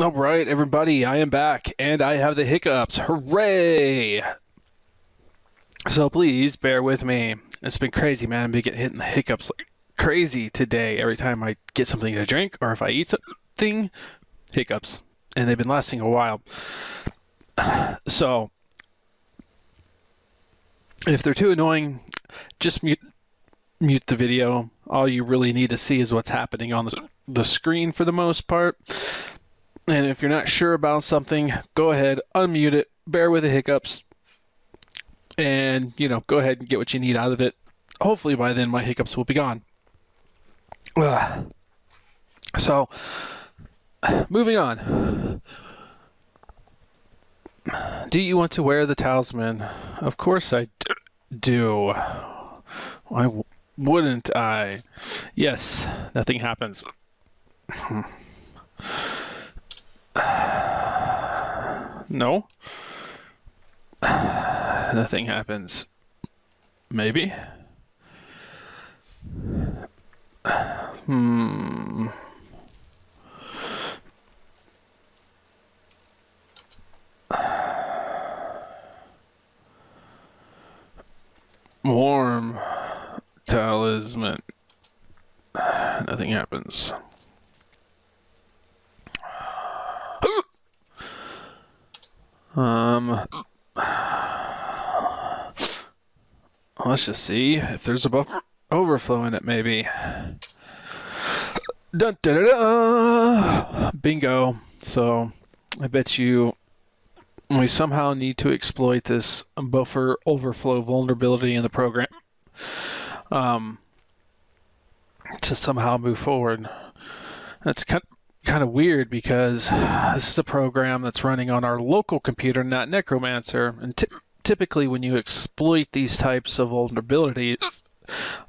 All right, everybody, I am back, and I have the hiccups. Hooray! So please bear with me. It's been crazy, man. I've been getting hit in the hiccups like crazy today. Every time I get something to drink, or if I eat something, hiccups. And they've been lasting a while. So, if they're too annoying, just mute the video. All you really need to see is what's happening on the screen for the most part. And if you're not sure about something, go ahead, unmute it, bear with the hiccups, and, go ahead and get what you need out of it. Hopefully by then my hiccups will be gone. So, moving on. Do you want to wear the talisman? Of course I do. Why wouldn't I? Yes, nothing happens. No. Nothing happens. Maybe. Warm talisman. Nothing happens. Let's just see if there's a buffer overflow in it, maybe. Dun, da, da, da. Bingo. So I bet you we somehow need to exploit this buffer overflow vulnerability in the program to somehow move forward. That's kind of weird because this is a program that's running on our local computer, not Necromancer, and typically when you exploit these types of vulnerabilities,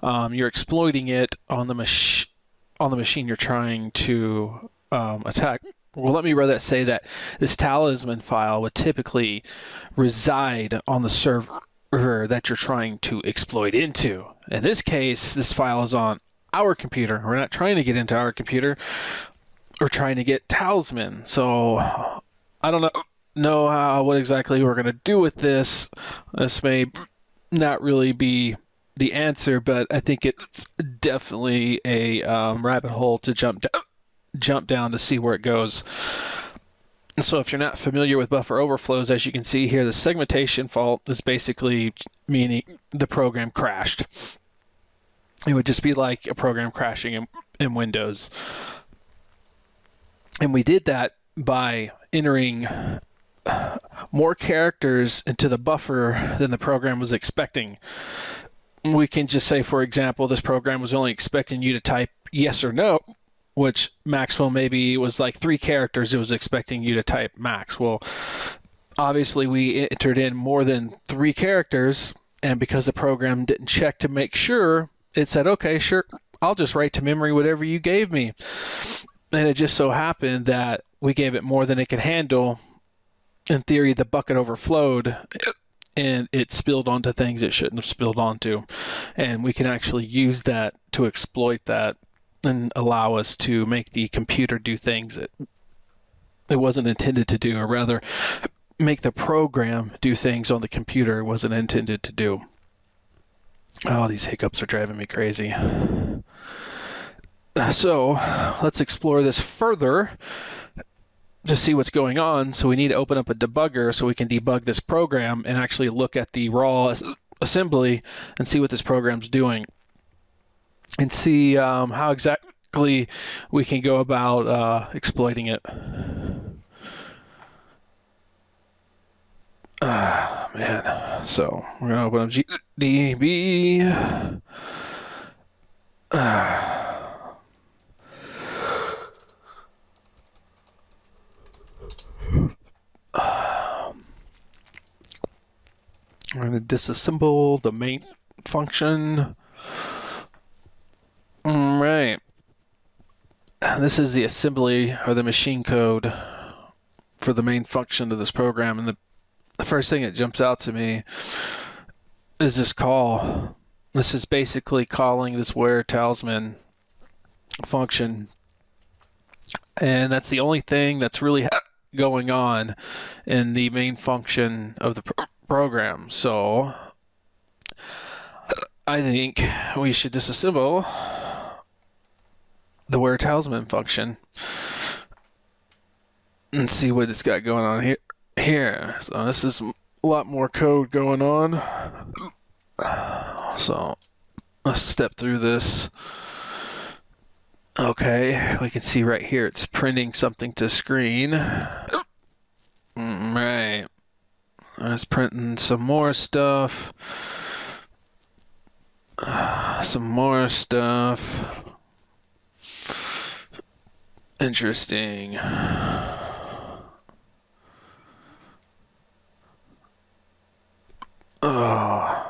you're exploiting it on the machine you're trying to attack. Well, let me rather say that this talisman file would typically reside on the server that you're trying to exploit into. In this case, this file is on our computer. We're not trying to get into our computer. We're trying to get talisman. So I don't know what exactly we're going to do with this. This may not really be the answer, but I think it's definitely a rabbit hole to jump down to see where it goes. So if you're not familiar with buffer overflows, as you can see here, the segmentation fault is basically meaning the program crashed. It would just be like a program crashing in Windows. And we did that by entering more characters into the buffer than the program was expecting. We can just say, for example, this program was only expecting you to type yes or no, which maximum maybe was like 3 characters it was expecting you to type max. Well, obviously we entered in more than 3 characters, and because the program didn't check to make sure, it said, okay, sure, I'll just write to memory whatever you gave me. And it just so happened that we gave it more than it could handle. In theory, the bucket overflowed and it spilled onto things it shouldn't have spilled onto. And we can actually use that to exploit that and allow us to make the computer do things it wasn't intended to do, or rather make the program do things on the computer it wasn't intended to do. Oh, these hiccups are driving me crazy. So let's explore this further to see what's going on. So we need to open up a debugger so we can debug this program and actually look at the raw assembly and see what this program's doing, and see how exactly we can go about exploiting it. Man. So we're going to open up GDB. I'm going to disassemble the main function. All right. This is the assembly or the machine code for the main function of this program. And the first thing that jumps out to me is this call. This is basically calling this where talisman function And that's the only thing that's really going on in the main function of the program. So I think we should disassemble the where talisman function and see what it's got going on here. So this is a lot more code going on. So let's step through this. Okay, we can see right here it's printing something to screen. Right. It's printing some more stuff. Some more stuff. Interesting. Oh.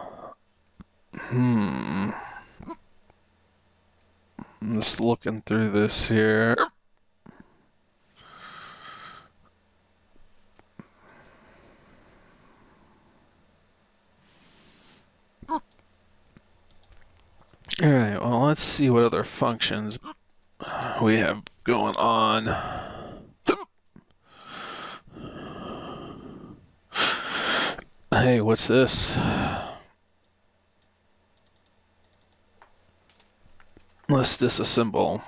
Just looking through this here. Alright, well, let's see what other functions we have going on. Hey, what's this? Let's disassemble.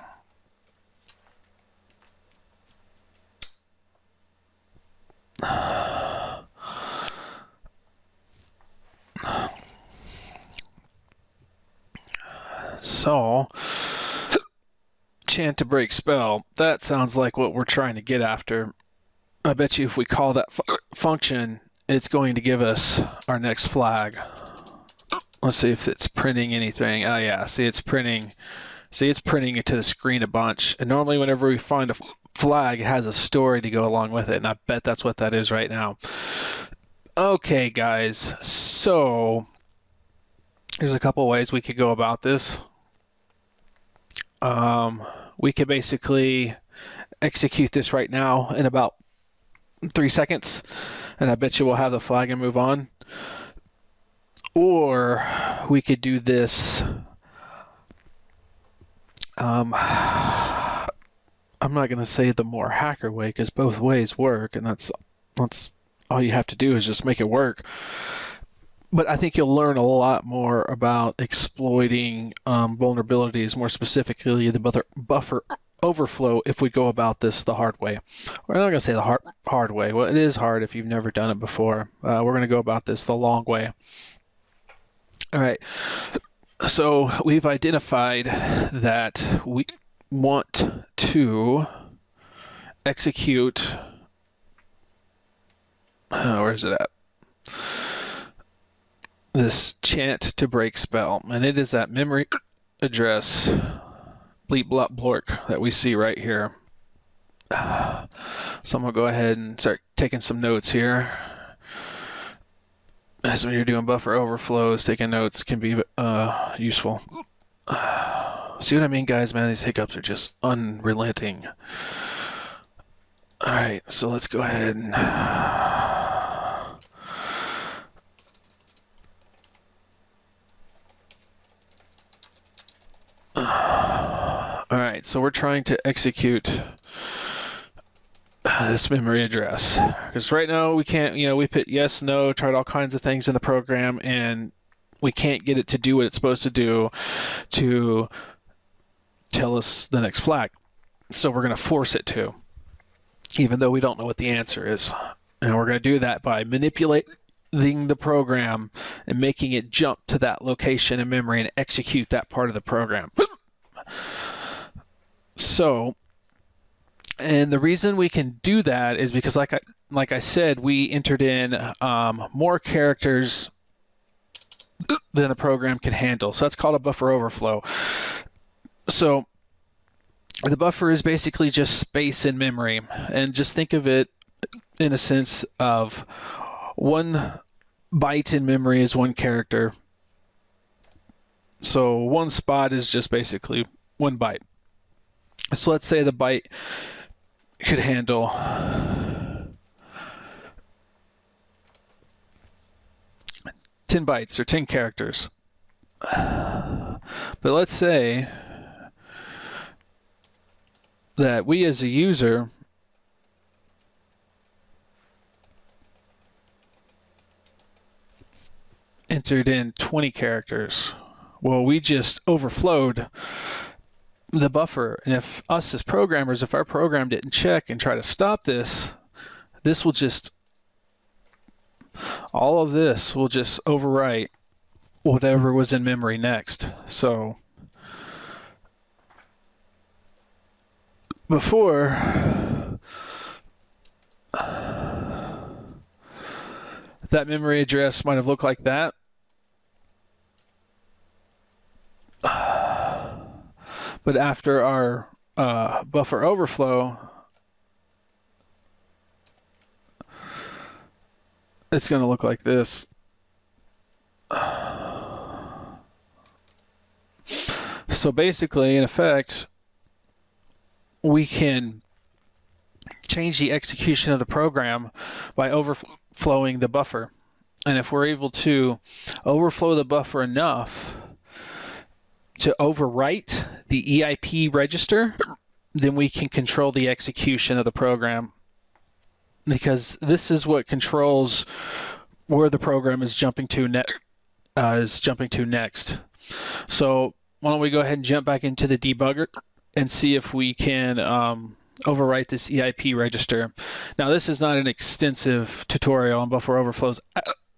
So, chant to break spell. That sounds like what we're trying to get after. I bet you if we call that function, it's going to give us our next flag. Let's see if it's printing anything. Oh yeah, see it's printing. See it's printing it to the screen a bunch. And normally whenever we find a flag, it has a story to go along with it. And I bet that's what that is right now. Okay, guys. So there's a couple ways we could go about this. We could basically execute this right now in about 3 seconds, and I bet you we'll have the flag and move on. Or we could do this. I'm not going to say the more hacker way because both ways work, and that's all you have to do is just make it work. But I think you'll learn a lot more about exploiting vulnerabilities, more specifically the buffer overflow, if we go about this the hard way. We're not going to say the hard way. Well, it is hard if you've never done it before. We're going to go about this the long way. All right. So we've identified that we want to execute. Where is it at? This chant to break spell, and it is that memory address bleep blop blork that we see right here. So I'm gonna go ahead and start taking some notes here. As when you're doing buffer overflows, taking notes can be useful. See what I mean, guys? Man, these hiccups are just unrelenting. All right, so let's go ahead and. All right, so we're trying to execute this memory address because right now we can't, we put yes, no, tried all kinds of things in the program and we can't get it to do what it's supposed to do to tell us the next flag. So we're going to force it to, even though we don't know what the answer is. And we're going to do that by manipulating the program and making it jump to that location in memory and execute that part of the program. So, and the reason we can do that is because, like I said, we entered in more characters than the program can handle. So that's called a buffer overflow. So the buffer is basically just space in memory, and just think of it in a sense of 1 byte in memory is 1 character. So 1 spot is just basically 1 byte. So let's say the byte could handle 10 bytes or 10 characters. But let's say that we as a user entered in 20 characters. Well, we just overflowed the buffer, and if us as programmers, if our program didn't check and try to stop this, this will just, all of this will just overwrite whatever was in memory next. So before, that memory address might have looked like that. But after our buffer overflow, it's going to look like this. So basically, in effect, we can change the execution of the program by overflowing the buffer. And if we're able to overflow the buffer enough to overwrite the EIP register, then we can control the execution of the program, because this is what controls where the program is jumping to next. So why don't we go ahead and jump back into the debugger and see if we can overwrite this EIP register. Now, this is not an extensive tutorial on buffer overflows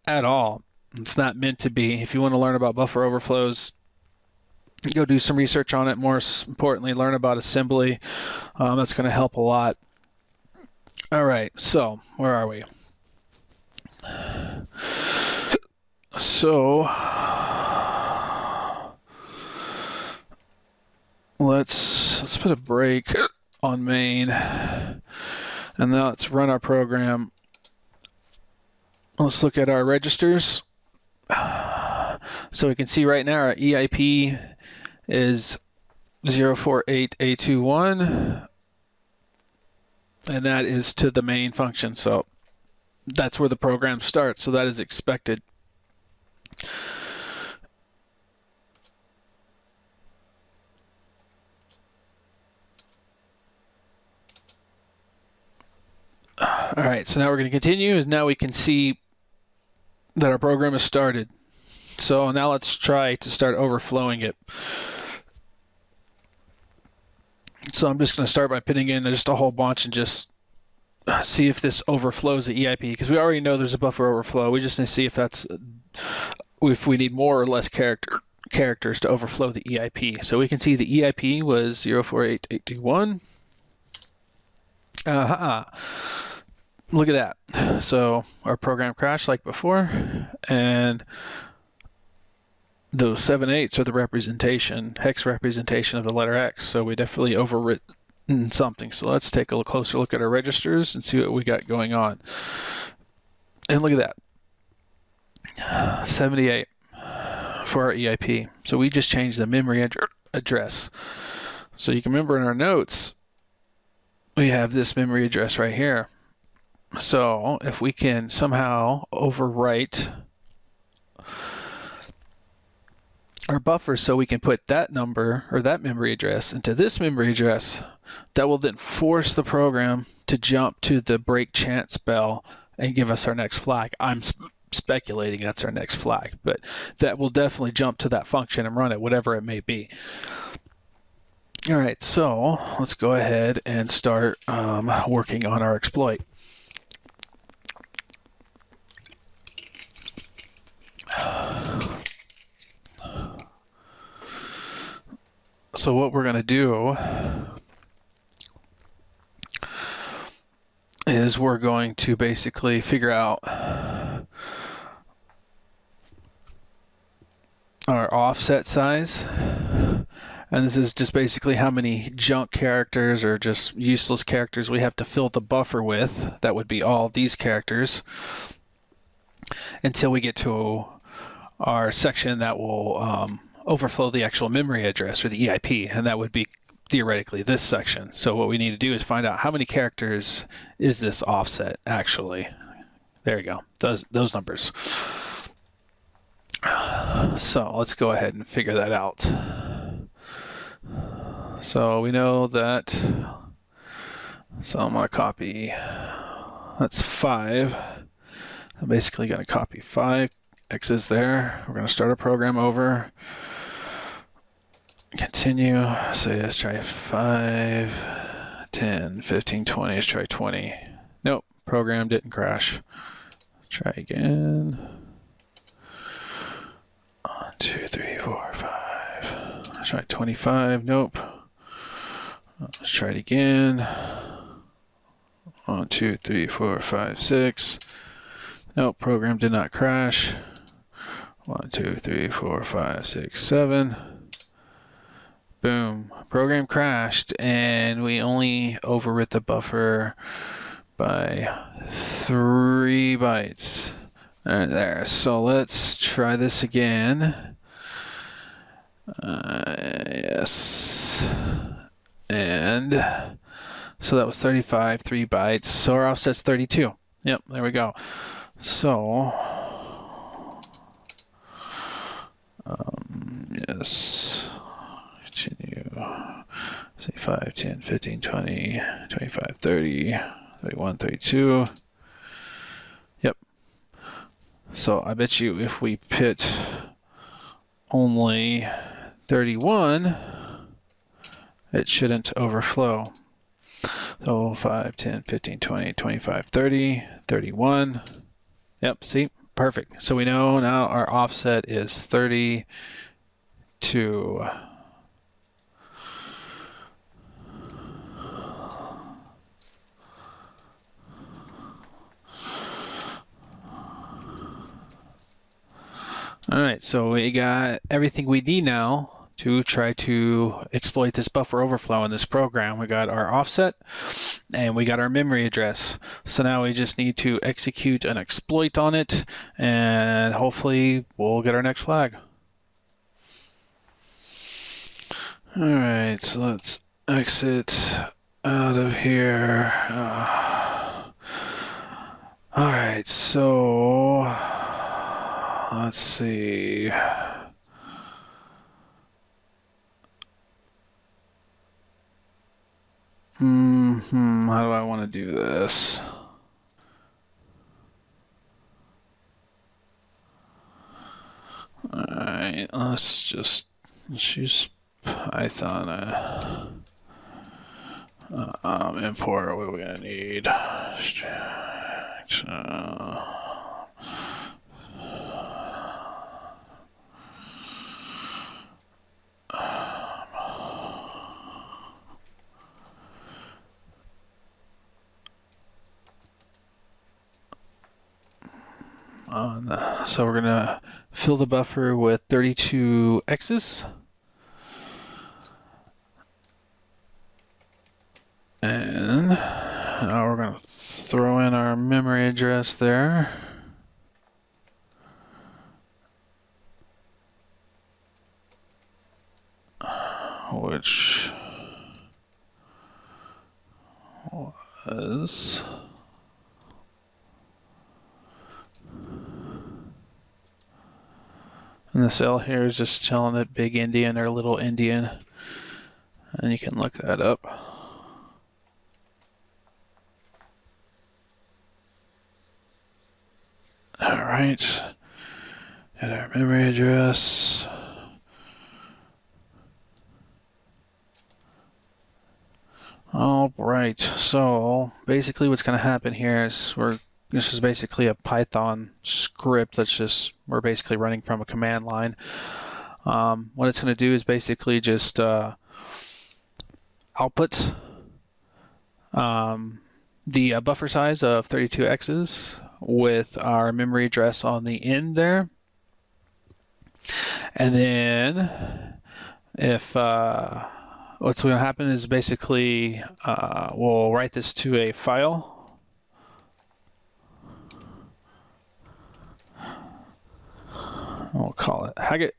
at all. It's not meant to be. If you want to learn about buffer overflows, go do some research on it. More importantly, learn about assembly. That's going to help a lot. All right, so where are we? So let's put a break on main, and now let's run our program. Let's look at our registers. So we can see right now our EIP is 048A21, and that is to the main function. So that's where the program starts. So that is expected. All right, so now we're going to continue. Is now we can see that our program has started. So now let's try to start overflowing it. So I'm just going to start by putting in just a whole bunch and just see if this overflows the EIP, because we already know there's a buffer overflow. We just need to see if that's, if we need more or less characters to overflow the EIP. So we can see the EIP was 04881. Look at that. So our program crashed like before, and those 7 8s are the representation, hex representation of the letter X. So we definitely overwritten something. So let's take a closer look at our registers and see what we got going on. And look at that, 78 for our EIP. So we just changed the memory address. So you can remember in our notes, we have this memory address right here. So if we can somehow overwrite our buffer so we can put that number or that memory address into this memory address, that will then force the program to jump to the break chance bell and give us our next flag. I'm speculating that's our next flag, but that will definitely jump to that function and run it, whatever it may be. All right, so let's go ahead and start working on our exploit. So what we're going to do is we're going to basically figure out our offset size. And this is just basically how many junk characters or just useless characters we have to fill the buffer with. That would be all these characters until we get to our section that will overflow the actual memory address or the EIP, and that would be theoretically this section. So what we need to do is find out how many characters is this offset actually. There you go, those numbers. So let's go ahead and figure that out. So we know that So I'm going to copy, that's 5. I'm basically going to copy 5 X's there. We're going to start a program over. Continue. So let's try 5, 10, 15, 20. Let's try 20. Nope, program didn't crash. Try again. 1, 2, 3, 4, 5. Let's try 25. Nope. Let's try it again. 1, 2, 3, 4, 5, 6. Nope, program did not crash. 1, 2, 3, 4, 5, 6, 7. Boom. Program crashed, and we only overwrit the buffer by 3 bytes. There. So let's try this again. Yes. And so that was 35, 3 bytes. So our offset's 32. Yep, there we go. So, yes. Continue. Say 5, 10, 15, 20, 25, 30, 31, 32. Yep. So I bet you if we pit only 31, it shouldn't overflow. So 5, 10, 15, 20, 25, 30, 31. Yep, see? Perfect. So we know now our offset is 32. All right, so we got everything we need now to try to exploit this buffer overflow in this program. We got our offset and we got our memory address. So now we just need to execute an exploit on it, and hopefully we'll get our next flag. All right, so let's exit out of here. All right, so let's see. How do I want to do this? Alright, let's use Python. Import, what are we gonna need? So we're gonna fill the buffer with 32 X's. And now we're gonna throw in our memory address there. Which was and the cell here is just telling it big Indian or little Indian, and you can look that up. All right, and our memory address. All right, so basically what's going to happen here is this is basically a Python script we're basically running from a command line. What it's going to do is basically just output the buffer size of 32 X's with our memory address on the end there. And then if what's going to happen is basically we'll write this to a file. We'll call it HackHappy.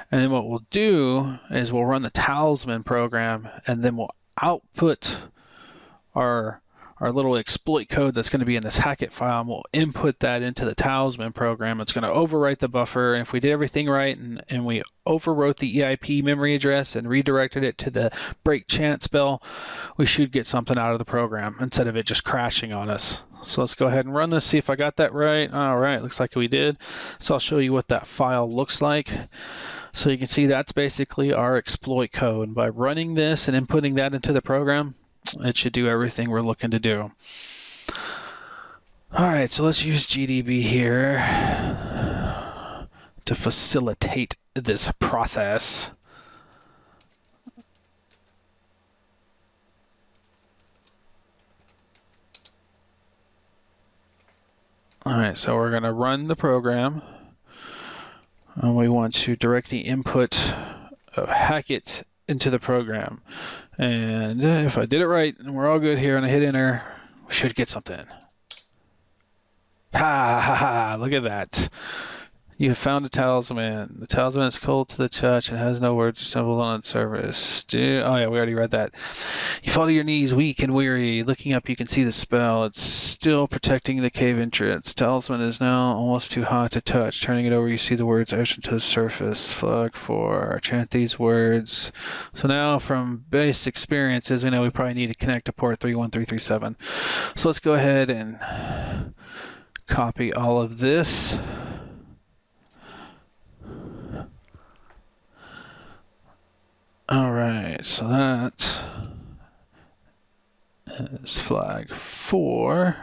And then what we'll do is we'll run the talisman program, and then we'll output our our little exploit code that's going to be in this Hackett file, and we'll input that into the talisman program. It's going to overwrite the buffer, and if we did everything right and we overwrote the EIP memory address and redirected it to the break chant spell, we should get something out of the program instead of it just crashing on us. So let's go ahead and run this, see if I got that right. All right, looks like we did. So I'll show you what that file looks like. So you can see that's basically our exploit code. And by running this and inputting that into the program, it should do everything we're looking to do. All right, so let's use GDB here to facilitate this process. All right, so we're going to run the program. And we want to direct the input of Hackett into the program. And if I did it right, and we're all good here, and I hit enter, we should get something. Ha ha ha, look at that. You have found a talisman. The talisman is cold to the touch and has no words assembled on its surface. Oh yeah, we already read that. You fall to your knees, weak and weary. Looking up, you can see the spell. It's still protecting the cave entrance. Talisman is now almost too hot to touch. Turning it over, you see the words ocean to the surface. Flag 4. Chant these words. So now, from base experiences, we know we probably need to connect to port 31337. So let's go ahead and copy all of this. All right, so that is flag 4.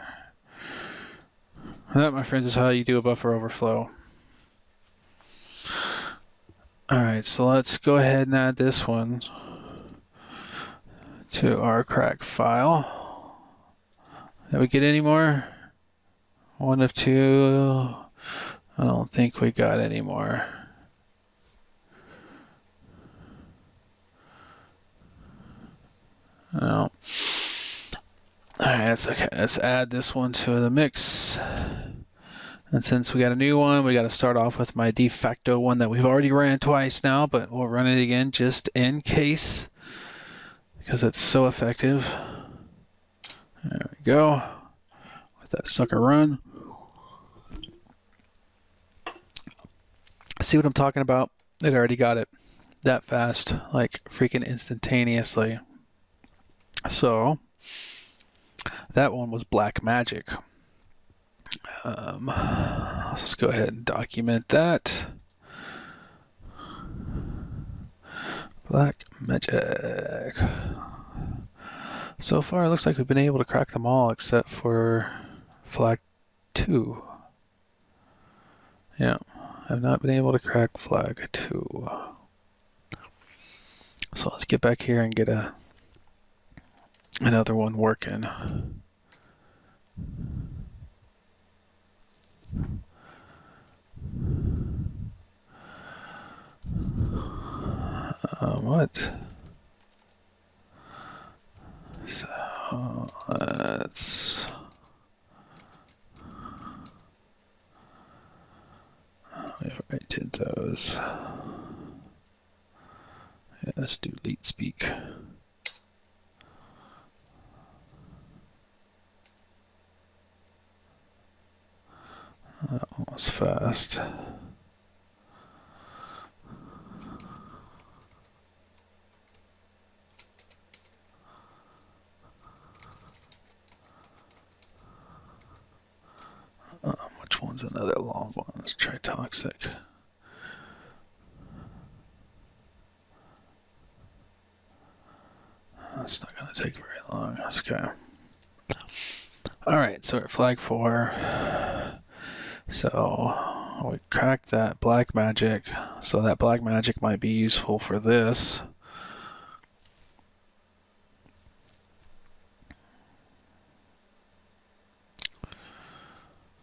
And that, my friends, is how you do a buffer overflow. All right, so let's go ahead and add this one to our crack file. Did we get any more? 1 of 2. I don't think we got any more. No. Alright, that's okay. Let's add this one to the mix. And since we got a new one, we got to start off with my de facto one that we've already ran twice now, but we'll run it again just in case, because it's so effective. There we go. Let that sucker run. See what I'm talking about? It already got it that fast, like freaking instantaneously. So that one was black magic. Let's go ahead and document that. Black magic. So far, it looks like we've been able to crack them all except for flag 2. Yeah, I've not been able to crack flag 2. So let's get back here and get another one working. What? So let's we already did those. Yeah, let's do lead speak. That one was fast. Which one's another long one? Let's try toxic. That's not going to take very long. That's okay. Alright, so we're at flag 4. So we cracked that black magic. So that black magic might be useful for this.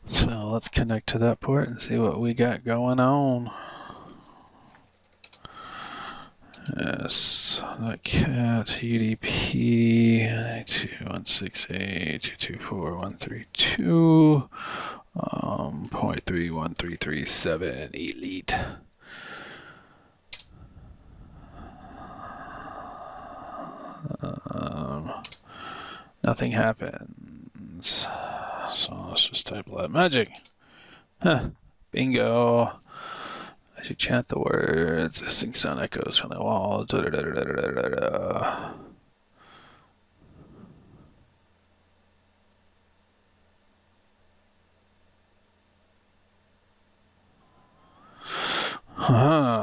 So let's connect to that port and see what we got going on. Yes, that cat UDP 21682241332 .31337 elite. Nothing happened. buttons. So let's just type lab magic. Huh. Bingo. I should chant the words. Sing sound echoes from the wall. Da, da, da, da, da, da, da.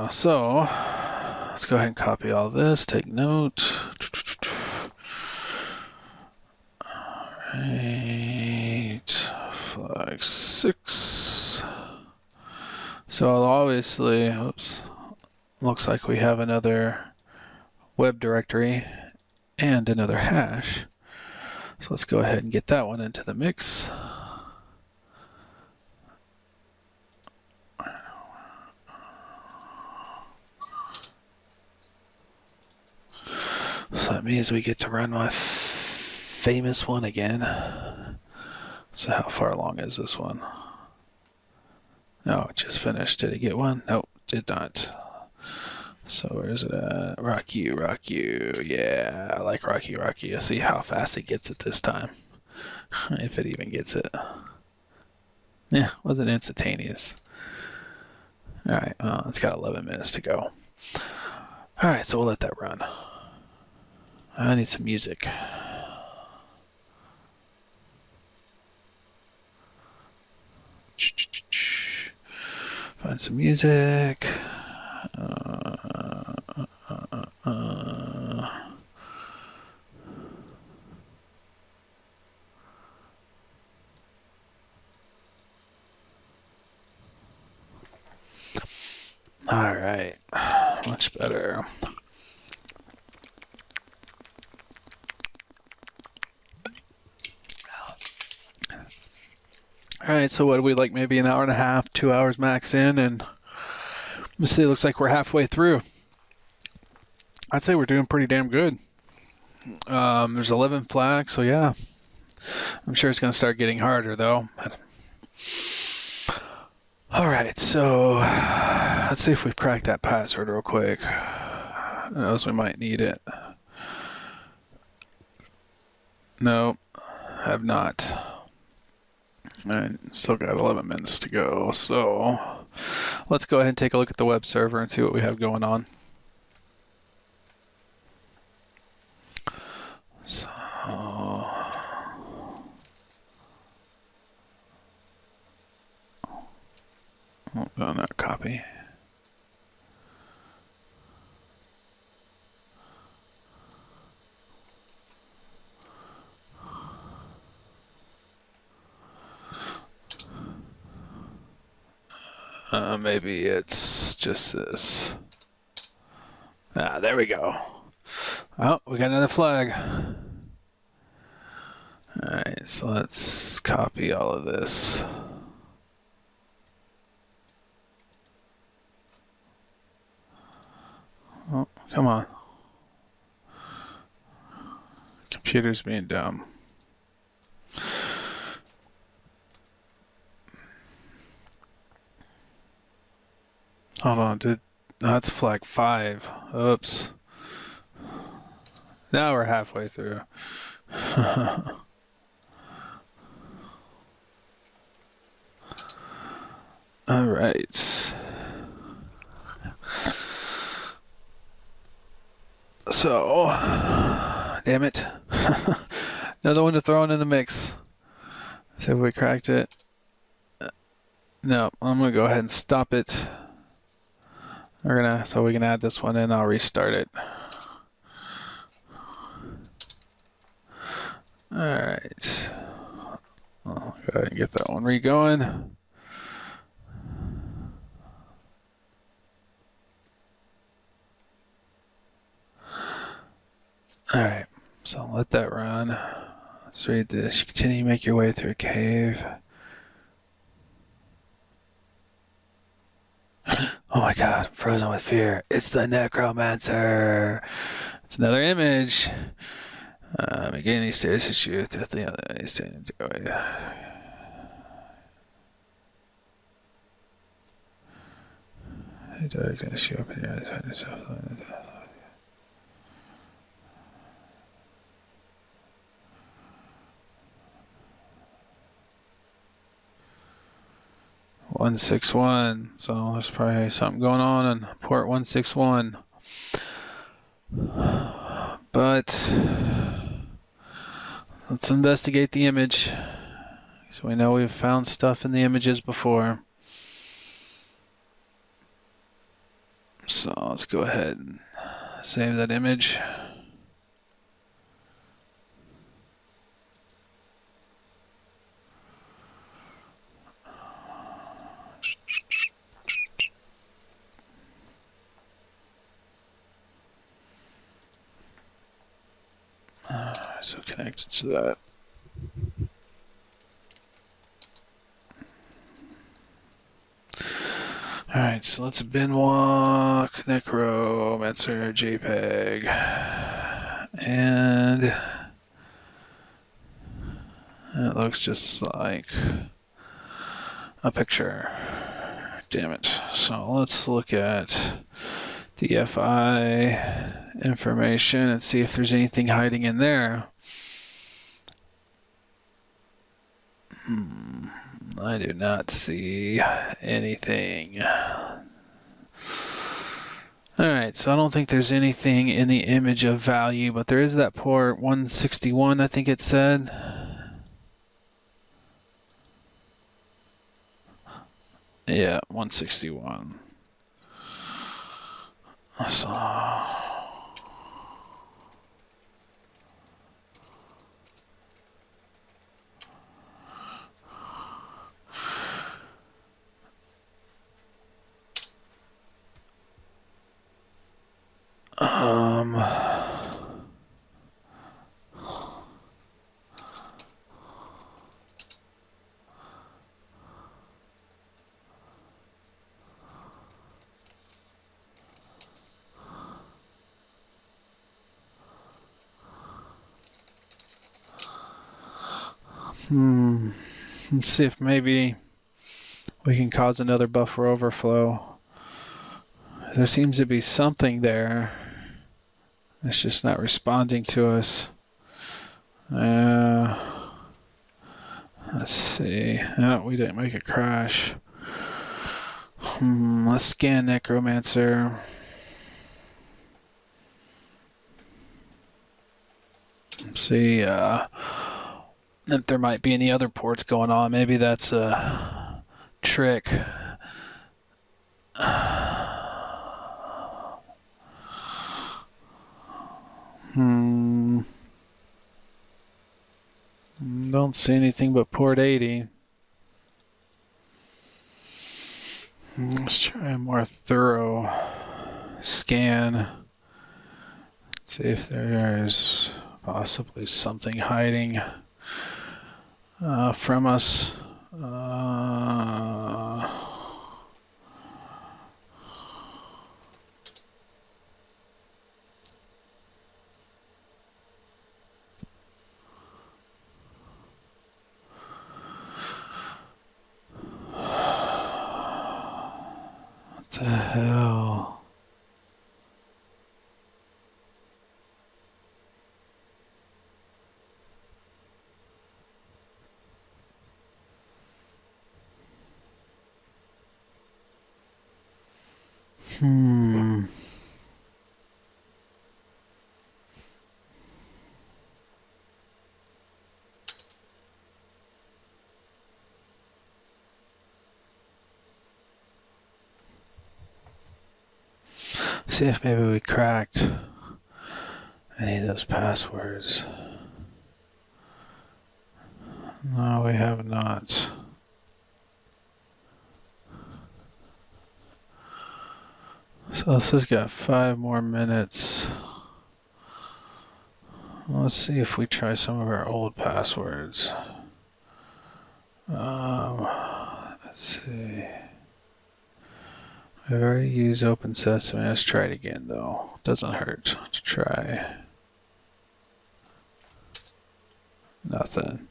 So let's go ahead and copy all this. Take note. Alright. Flag 6. So obviously, oops, looks like we have another web directory and another hash. So let's go ahead and get that one into the mix. So that means we get to run my famous one again. So how far along is this one? No, it just finished. Did it get one? Nope, did not. So where is it at? Rock you. Yeah, I like Rocky. Let's see how fast it gets it this time. If it even gets it. Yeah, wasn't instantaneous. Alright, well, it's got 11 minutes to go. Alright, so we'll let that run. I need some music. Find some music. All right, much better. All right, so what do we like? Maybe an hour and a half, 2 hours max in, and let's see. It looks like we're halfway through. I'd say we're doing pretty damn good. There's 11 flags, so yeah. I'm sure it's going to start getting harder, though. All right, so let's see if we've cracked that password real quick. Who knows, we might need it. No, have not. And still got 11 minutes to go, so let's go ahead and take a look at the web server and see what we have going on. So, on that copy. Maybe it's just this. Ah, there we go. Oh, we got another flag. Alright, so let's copy all of this. Oh, come on. Computer's being dumb. Hold on, that's flag 5. Oops. Now we're halfway through. All right. So, damn it. Another one to throw in the mix. See if we cracked it. No, I'm gonna go ahead and stop it. So we can add this one in. I'll restart it. All right. I'll go ahead and get that one re-going. All right. So let that run. Let's read this. You continue to make your way through a cave. Oh my god, frozen with fear. It's the Necromancer. It's another image. Again, he stares at you. At the other, he's standing to go away. He does gonna show up in your eyes. 161. So there's probably something going on port 161. But let's investigate the image. So we know we've found stuff in the images before. So let's go ahead and save that image. So connected to that. Alright, so let's bin walk Necromancer JPEG. And it looks just like a picture. Damn it. So let's look at the FI information and see if there's anything hiding in there. I do not see anything. Alright, so I don't think there's anything in the image of value, but there is that port 161, I think it said. Yeah, 161. So let's see if maybe we can cause another buffer overflow. There seems to be something there. It's just not responding to us. Let's see. Oh, we didn't make it crash. Let's scan Necromancer. See if there might be any other ports going on. Maybe that's a trick. Don't see anything but port 80. Let's try a more thorough scan. See if there's possibly something hiding from us. What the hell? See if maybe we cracked any of those passwords. No, we have not. So this has got 5 more minutes. Let's see if we try some of our old passwords. Let's see. I've already used Open Sesame. Let's try it again, though. Doesn't hurt to try. Nothing.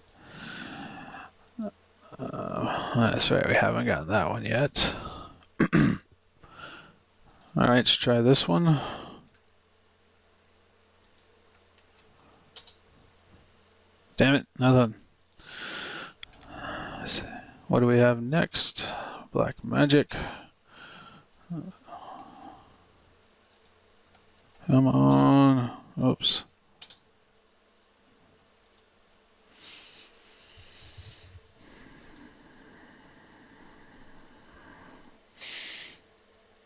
That's right, we haven't gotten that one yet. Alright, let's try this one. Damn it, nothing. What do we have next? Black magic. Come on. Oops.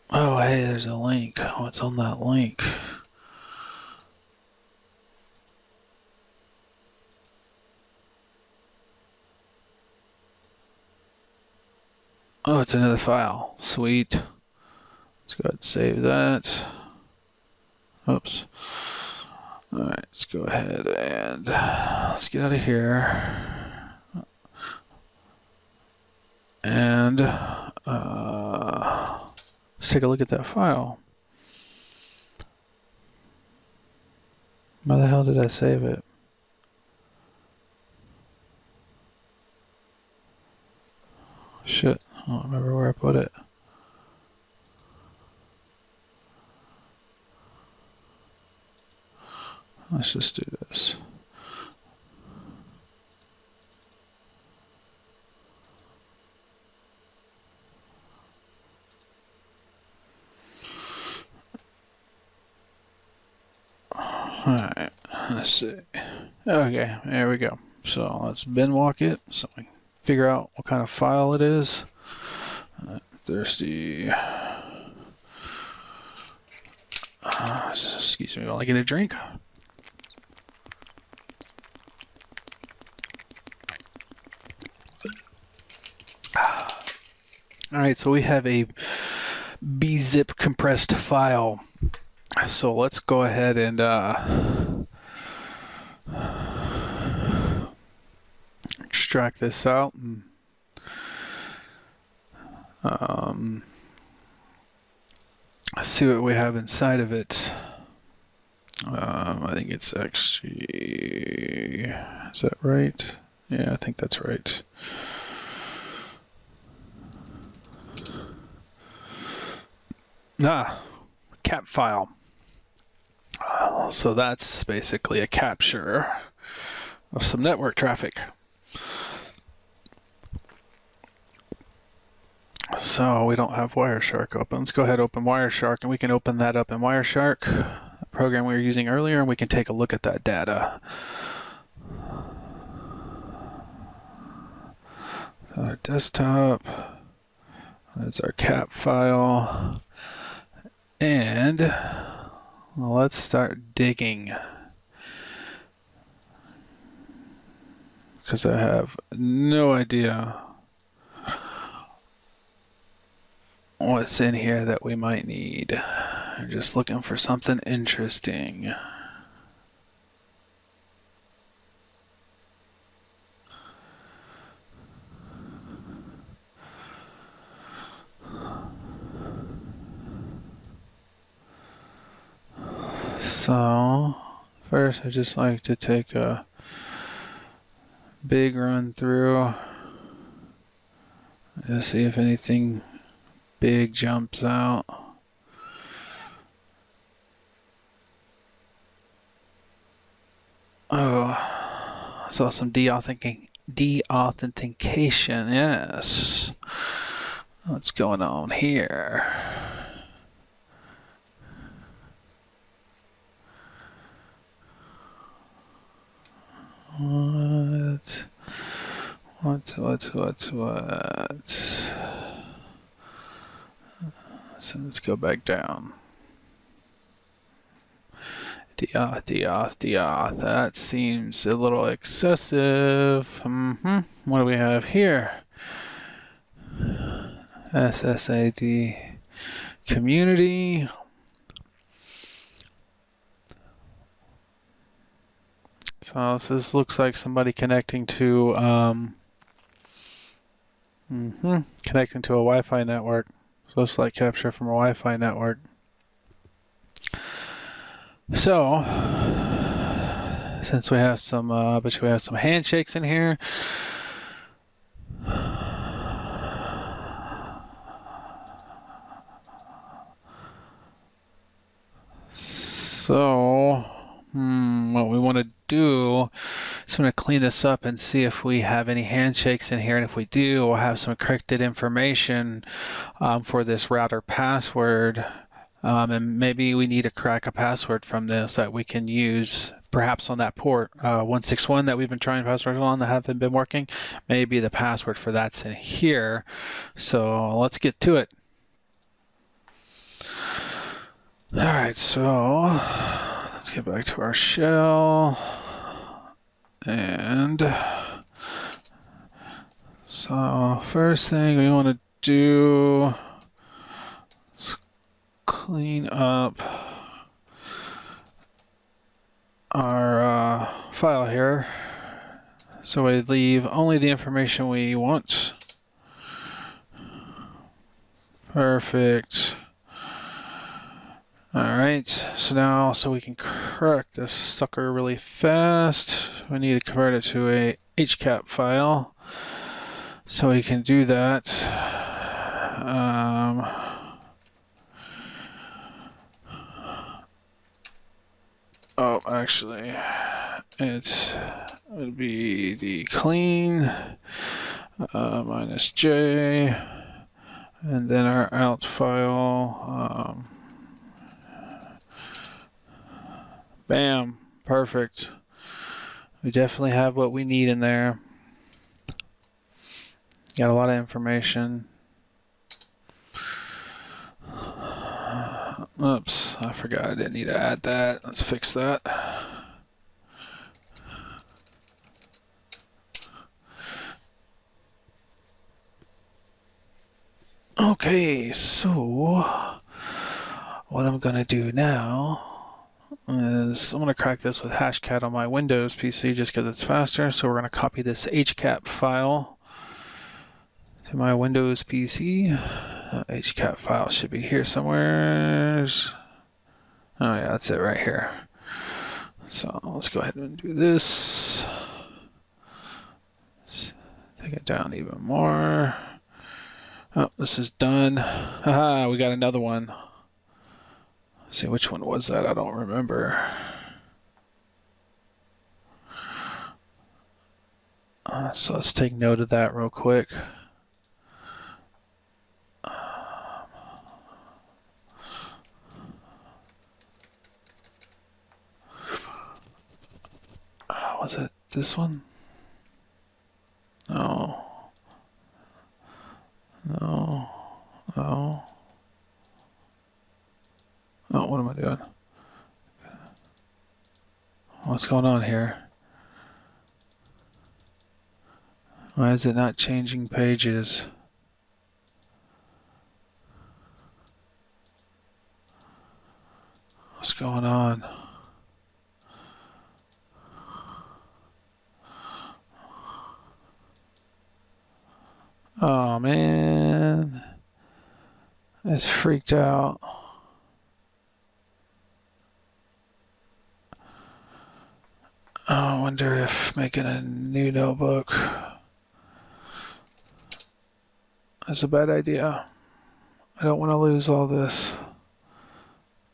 Oh, hey, there's a link. What's on that link? Oh, it's another file. Sweet. Let's go ahead and save that. Oops. Alright, let's go ahead and let's get out of here. And let's take a look at that file. Where the hell did I save it? Shit, I don't remember where I put it. Let's just do this. Alright, let's see. Okay, there we go. So let's bin walk it so we can figure out what kind of file it is. Thirsty. Excuse me while I get a drink. Alright, so we have a bzip compressed file. So let's go ahead and extract this out and see what we have inside of it. I think it's actually, is that right? Yeah, I think that's right. Cap file. So that's basically a capture of some network traffic. So we don't have Wireshark open. Let's go ahead and open Wireshark, and we can open that up in Wireshark, the program we were using earlier, and we can take a look at that data. Our desktop, that's our cap file, and let's start digging, because I have no idea what's in here that we might need. I'm just looking for something interesting. So first I just like to take a big run through to see if anything big jumps out. Oh, I saw some deauthentication. Yes. What's going on here? What? So let's go back down. Deauth. That seems a little excessive. What do we have here? SSID community. So this looks like somebody connecting to connecting to a Wi-Fi network. So it's like capture from a Wi-Fi network. So since we have some, but we have some handshakes in here. So what we want to do So I'm going to clean this up and see if we have any handshakes in here. And if we do, we'll have some encrypted information for this router password. And maybe we need to crack a password from this that we can use perhaps on that port 161 that we've been trying passwords on that haven't been working. Maybe the password for that's in here. So let's get to it. All right, so let's get back to our shell. And so first thing we want to do is clean up our file here so we leave only the information we want. Perfect. Alright, so now so we can crack this sucker really fast, we need to convert it to a HCAP file. So we can do that. Oh, actually, it would be the clean minus J, and then our out file. Bam, perfect. We definitely have what we need in there. Got a lot of information. Oops, I forgot I didn't need to add that. Let's fix that. Okay, so what I'm gonna do now is I'm gonna crack this with Hashcat on my Windows PC just because it's faster. So we're gonna copy this HCAP file to my Windows PC. HCAP file should be here somewhere. Oh yeah, that's it right here. So let's go ahead and do this. Let's take it down even more. Oh, this is done. Haha, we got another one. Let's see, which one was that? I don't remember. So let's take note of that real quick. Was it this one? No. No. No. Oh, what am I doing? What's going on here? Why is it not changing pages? What's going on? Oh man, it's freaked out. Oh, I wonder if making a new notebook is a bad idea. I don't want to lose all this.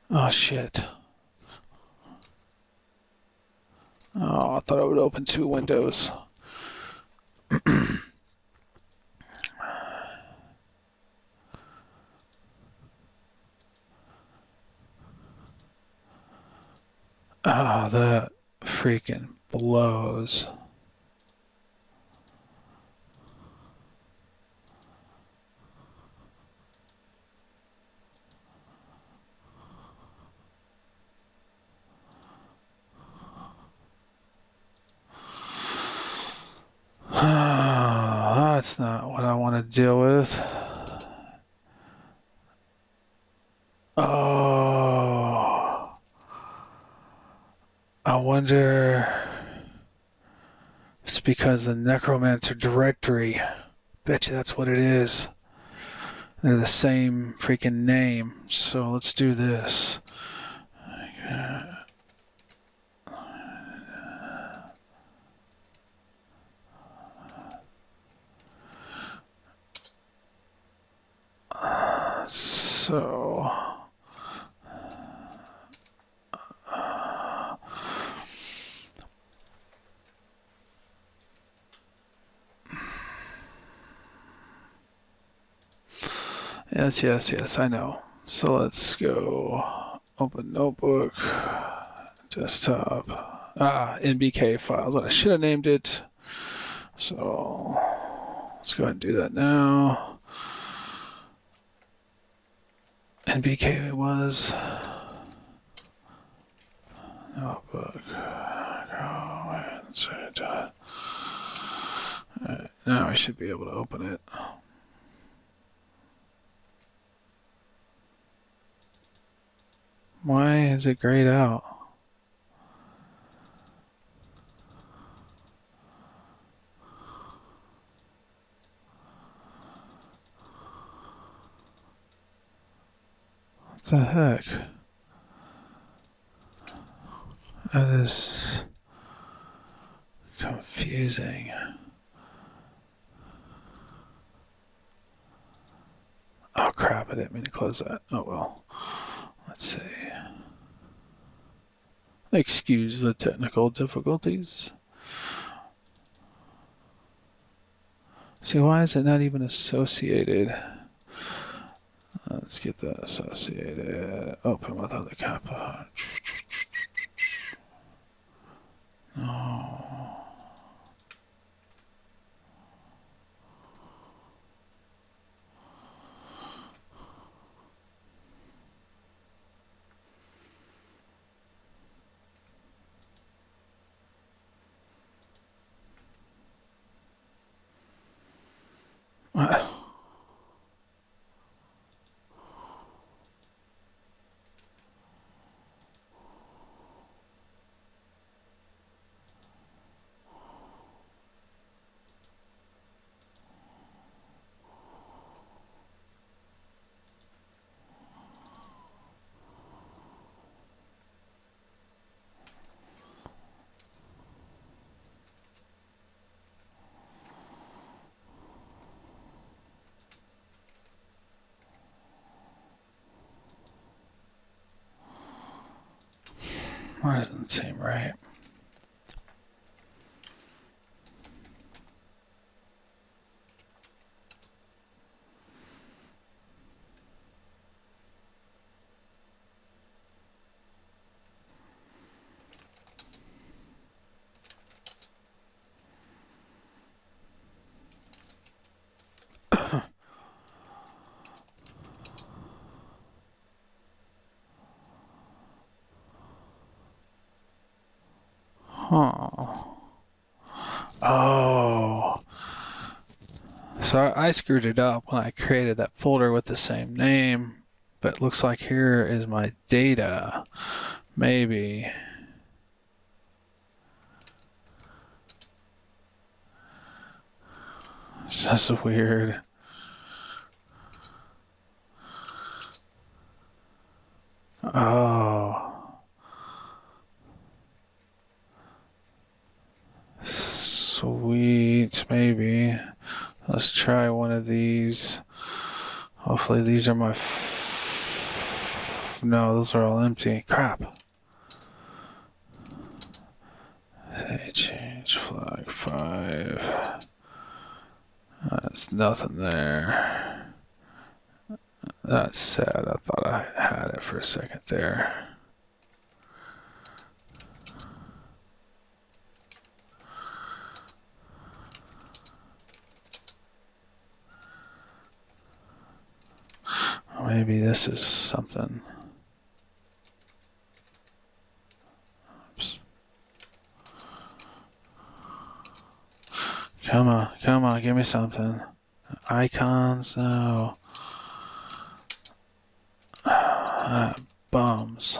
Oh shit. Oh, I thought I would open two windows. Oh, that freaking blows. That's not what I want to deal with. Oh, I wonder if it's because the Necromancer directory. Bet you that's what it is. They're the same freaking name. So let's do this. So Yes, I know. So let's go open notebook, desktop, NBK files. I should have named it. So let's go ahead and do that now. NBK was notebook. Alright, now I should be able to open it. Why is it grayed out? What the heck? That is confusing. Oh crap, I didn't mean to close that. Oh well. Let's see. Excuse the technical difficulties. See, why is it not even associated? Let's get that associated. Open with other kappa. No. What? That doesn't seem right. Huh. Oh. So I screwed it up when I created that folder with the same name, but it looks like here is my data. Maybe. It's just weird. Oh. Sweet, maybe. Let's try one of these. Hopefully these are my... No, those are all empty. Crap. Say change flag 5. There's nothing there. That's sad. I thought I had it for a second there. Maybe this is something. Oops. Come on, give me something. Icons, no. Bums.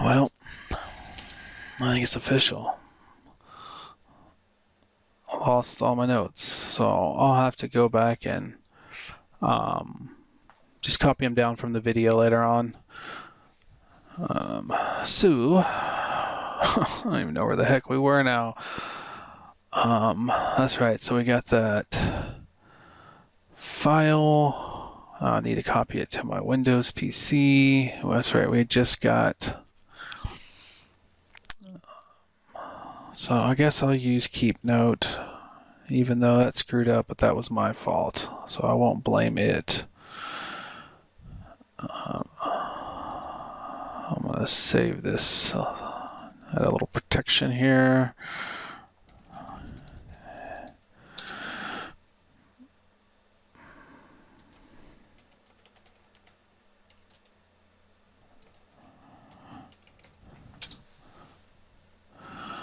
Well, I think it's official. I lost all my notes, so I'll have to go back and just copy them down from the video later on. So, I don't even know where the heck we were now. That's right. So we got that file. I need to copy it to my Windows PC. Well, that's right. We just got. So I guess I'll use keep note, even though that screwed up, but that was my fault. So I won't blame it. I'm going to save this. Add a little protection here.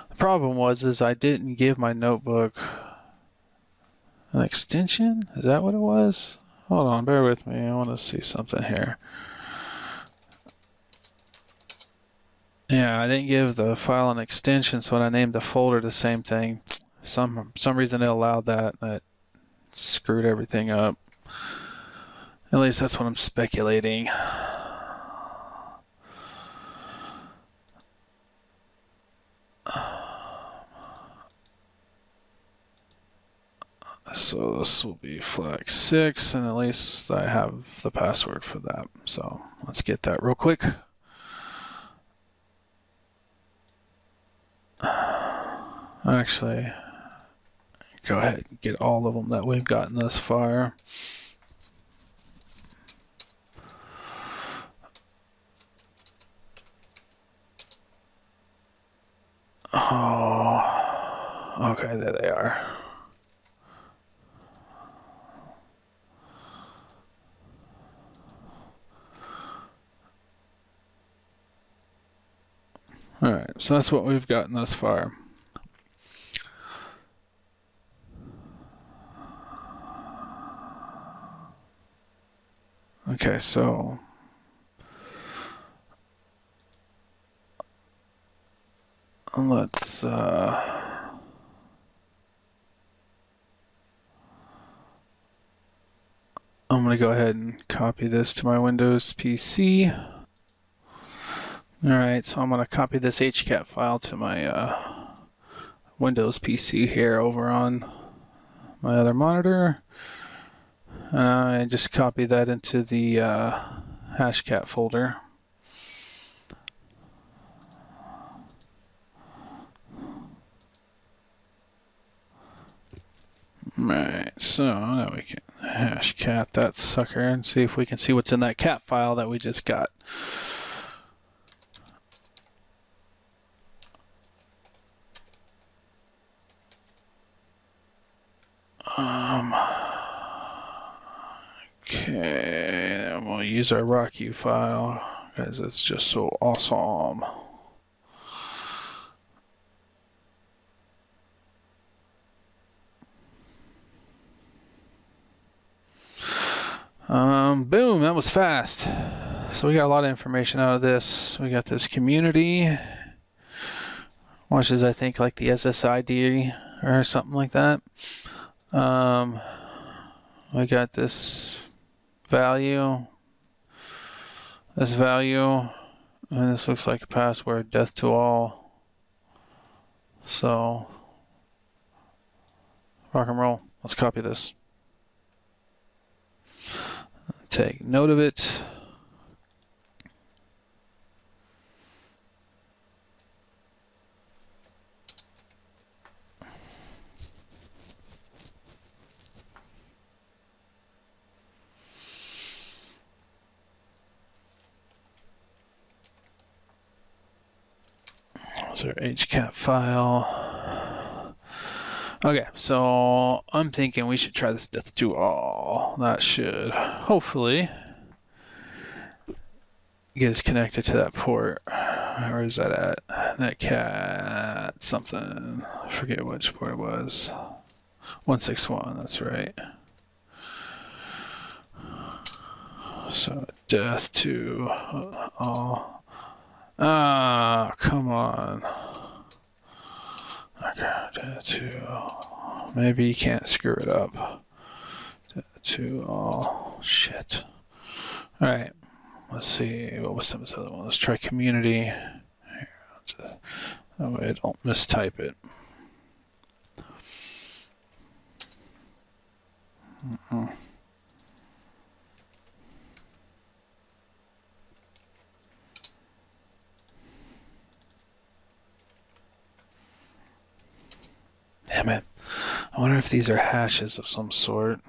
The problem was I didn't give my notebook an extension. Is that what it was? Hold on, bear with me. I want to see something here. Yeah, I didn't give the file an extension, so when I named the folder the same thing, some reason it allowed that. That screwed everything up. At least that's what I'm speculating. So this will be flag 6, and at least I have the password for that. So let's get that real quick. Actually, go ahead and get all of them that we've gotten thus far. Oh, okay, there they are. All right, so that's what we've gotten thus far. Okay, so let's I'm going to go ahead and copy this to my Windows PC. Alright, so I'm going to copy this HCAP file to my Windows PC here over on my other monitor. And I just copy that into the hashcat folder. Alright, so now we can hashcat that sucker and see if we can see what's in that cat file that we just got. Okay, and we'll use our RockU file because it's just so awesome. Boom, that was fast. So we got a lot of information out of this. We got this community, which is I think like the SSID or something like that. We got this value, and this looks like a password, death to all. So, rock and roll. Let's copy this. Take note of it. That's our HCAP file. Okay, so I'm thinking we should try this death to all. That should hopefully get us connected to that port. Where is that at? That cat something. I forget which port it was. 161, that's right. So death to all. Ah, come on. Okay, death to all. Maybe you can't screw it up. Death to all. Shit. Alright. Let's see. What was some of this other one? Let's try community. Here, that way I don't mistype it. Damn it. I wonder if these are hashes of some sort.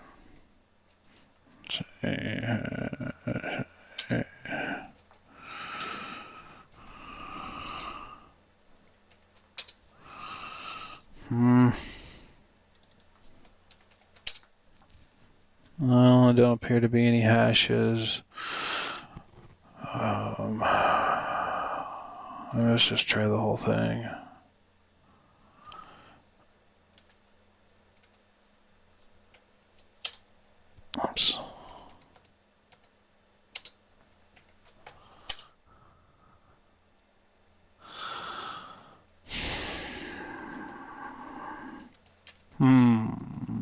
No, don't appear to be any hashes. Let's just try the whole thing. Oops.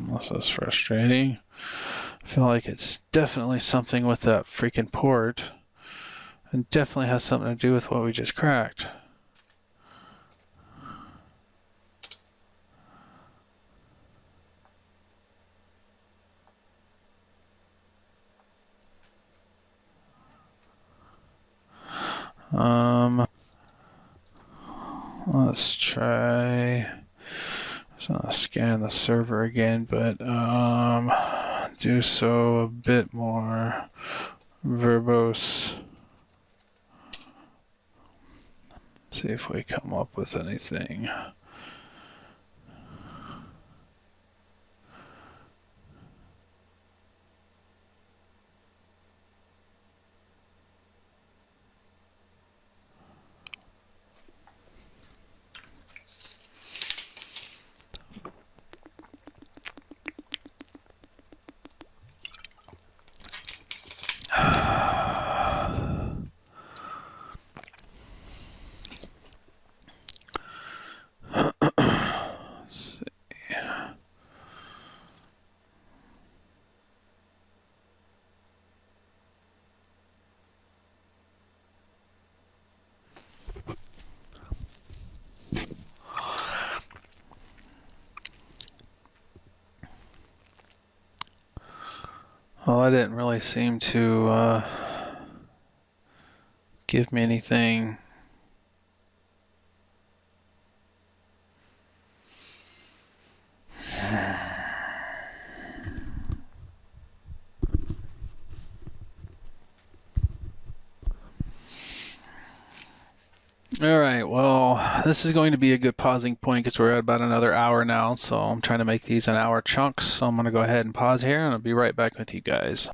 This is frustrating. I feel like it's definitely something with that freaking port. And definitely has something to do with what we just cracked. Let's try. So I'll scan the server again, but do so a bit more verbose. See if we come up with anything. Well, that didn't really seem to give me anything. All right, well, this is going to be a good pausing point because we're at about another hour now, so I'm trying to make these an hour chunks, so I'm going to go ahead and pause here, and I'll be right back with you guys.